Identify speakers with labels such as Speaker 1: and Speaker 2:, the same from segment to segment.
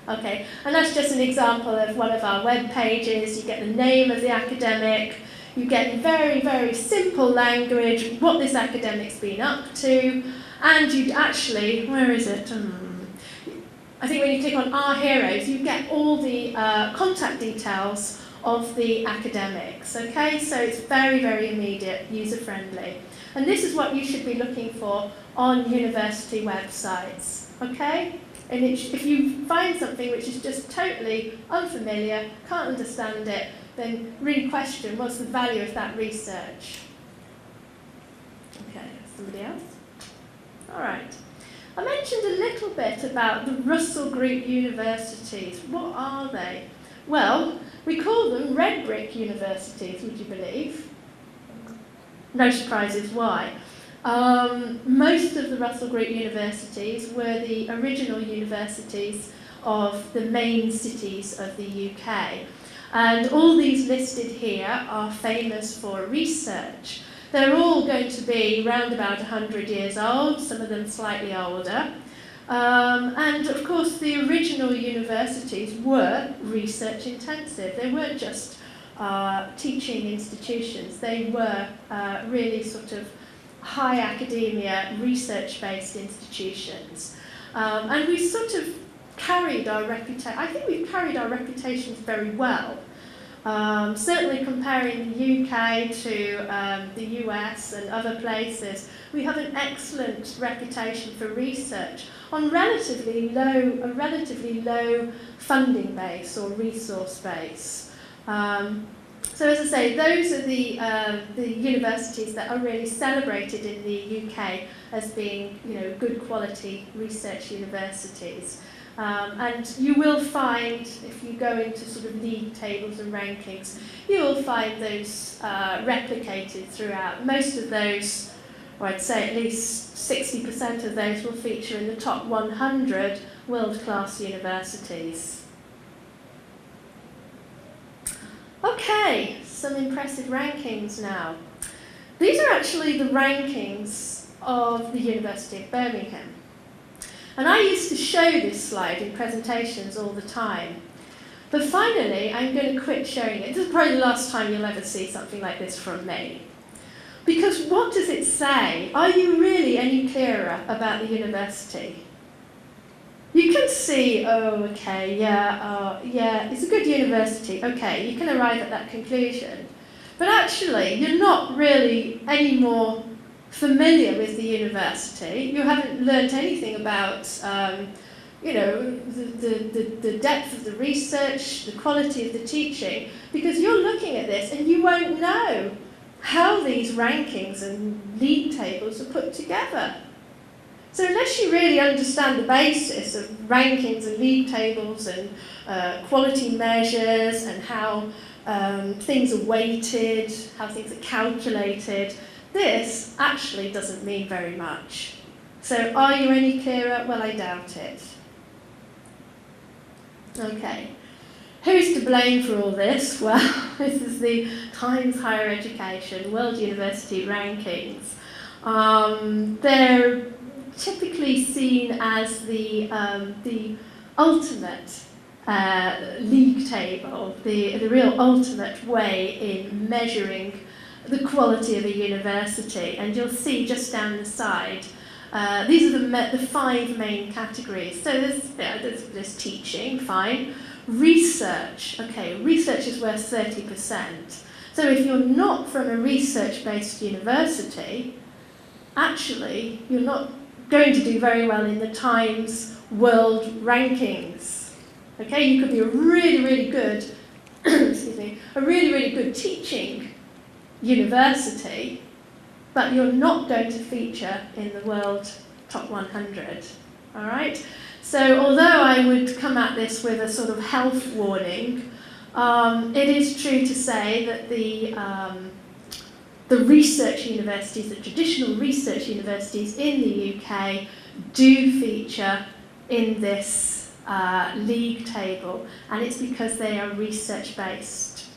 Speaker 1: Okay, and that's just an example of one of our web pages. You get the name of the academic, you get in very, very simple language what this academic's been up to, and you actually, where is it? I think when you click on Our Heroes, you get all the contact details of the academics, okay? So it's very, very immediate, user-friendly. And this is what you should be looking for on university websites, okay? And if you find something which is just totally unfamiliar, can't understand it, then really question what's the value of that research. Okay, somebody else? All right. I mentioned a little bit about the Russell Group universities. What are they? Well, we call them red brick universities, would you believe? No surprises why. Most of the Russell Group universities were the original universities of the main cities of the UK. And all these listed here are famous for research. They're all going to be around about 100 years old, some of them slightly older. And of course the original universities were research intensive. They weren't just teaching institutions, they were really sort of high academia, research-based institutions. And we sort of carried our reputation, I think we've carried our reputations very well. Certainly comparing the UK to the US and other places, we have an excellent reputation for research on a relatively low funding base or resource base. So as I say, those are the universities that are really celebrated in the UK as being, good quality research universities. And you will find, if you go into sort of league tables and rankings, you will find those replicated throughout. Most of those, or I'd say at least 60% of those, will feature in the top 100 world-class universities. Okay, some impressive rankings now. These are actually the rankings of the University of Birmingham. And I used to show this slide in presentations all the time. But finally, I'm going to quit showing it. This is probably the last time you'll ever see something like this from me. Because what does it say? Are you really any clearer about the university? You can see, oh, okay, yeah, it's a good university. Okay, you can arrive at that conclusion. But actually, you're not really any more familiar with the university. You haven't learnt anything about, the depth of the research, the quality of the teaching, because you're looking at this and you won't know how these rankings and league tables are put together. So unless you really understand the basis of rankings and league tables and quality measures and how things are weighted, how things are calculated, this actually doesn't mean very much. So are you any clearer? Well, I doubt it. Okay. Who's to blame for all this? Well, this is the Times Higher Education World University Rankings. They're typically seen as the ultimate league table, the real ultimate way in measuring the quality of a university. And you'll see just down the side, these are the 5 main categories. So there's teaching, fine. Research, okay, research is worth 30%. So if you're not from a research-based university, actually you're not going to do very well in the Times World Rankings. Okay, you could be a really, really good, excuse me, a really, really good teaching university, but you're not going to feature in the world top 100. All right. So although I would come at this with a sort of health warning, it is true to say that the research universities, the traditional research universities in the UK, do feature in this league table, and it's because they are research-based.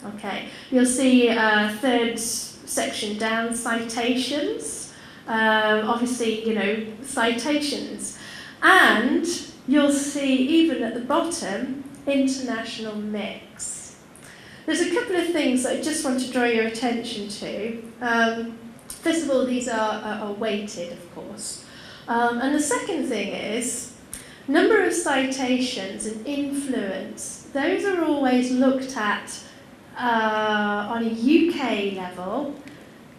Speaker 1: Okay, you'll see third section down, citations. Obviously, citations. And you'll see even at the bottom, international mix. There's a couple of things that I just want to draw your attention to. First of all, these are weighted, of course. And the second thing is, number of citations and influence. Those are always looked at on a UK level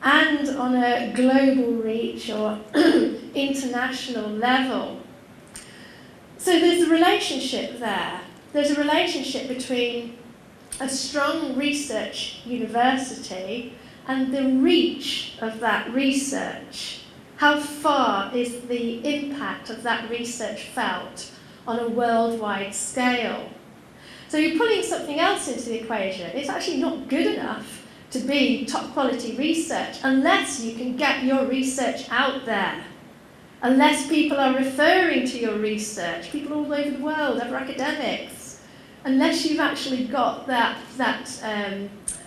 Speaker 1: and on a global reach or international level. So there's a relationship there. There's a relationship between a strong research university and the reach of that research. How far is the impact of that research felt on a worldwide scale? So you're pulling something else into the equation. It's actually not good enough to be top quality research unless you can get your research out there. Unless people are referring to your research, people all over the world, other academics, unless you've actually got that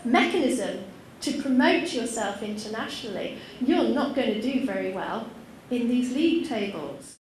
Speaker 1: mechanism to promote yourself internationally, you're not going to do very well in these league tables.